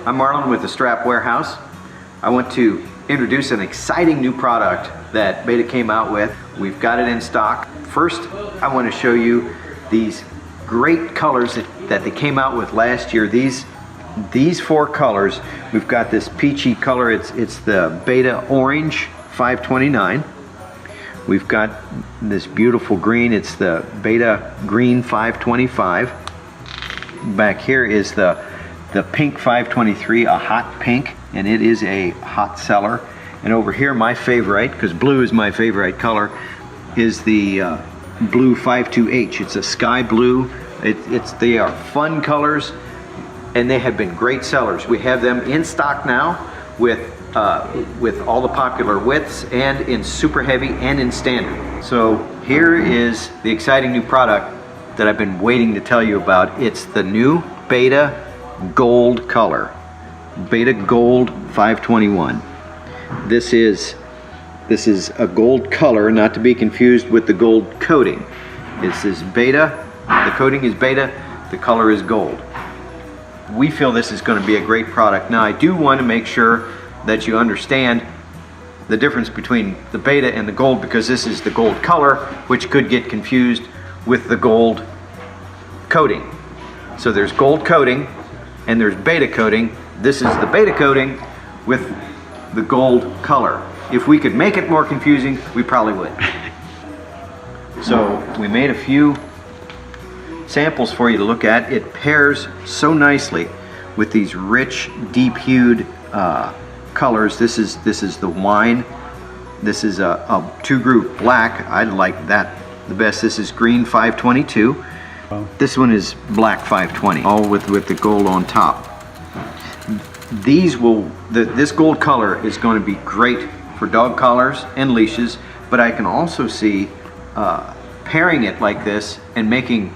I'm Marlon with the Strap Warehouse. I want to introduce an exciting new product that Beta came out with. We've got it in stock. First, I want to show you these great colors that they came out with last year. These four colors. We've got this peachy color. It's the Beta Orange 529. We've got this beautiful green. It's the Beta Green 525. Back here is the pink 523, a hot pink, and it is a hot seller. And over here, my favorite, because blue is my favorite color, is the blue 52H. It's a sky blue. They are fun colors, and they have been great sellers. We have them in stock now with all the popular widths, and in super heavy and in standard. So here is the exciting new product that I've been waiting to tell you about. It's the new Beta Gold color, Beta Gold 521. This is a gold color, not to be confused with the gold coating. This is Beta, the coating is Beta, the color is gold. We feel this is going to be a great product. Now, I do want to make sure that you understand the difference between the Beta and the gold, because this is the gold color, which could get confused with the gold coating. So there's gold coating and there's Beta coating. This is the Beta coating with the gold color. If we could make it more confusing, we probably would. So we made a few samples for you to look at. It pairs so nicely with these rich, deep-hued colors. This is the wine. This is a two-group black. I like that the best. This is green 522. This one is black 520, all with the gold on top. This gold color is going to be great for dog collars and leashes, but I can also see pairing it like this and making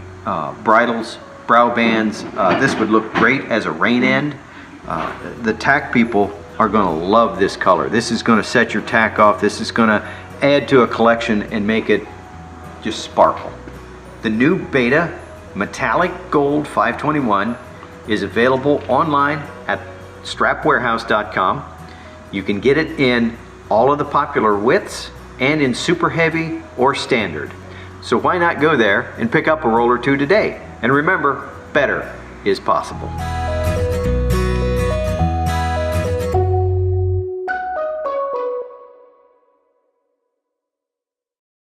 bridles, brow bands. This would look great as a rain end. The tack people are going to love this color. This is going to set your tack off. This is going to add to a collection and make it just sparkle. The new Beta Metallic Gold 521 is available online at strapwarehouse.com. You can get it in all of the popular widths and in super heavy or standard. So why not go there and pick up a roll or two today? And remember, better is possible.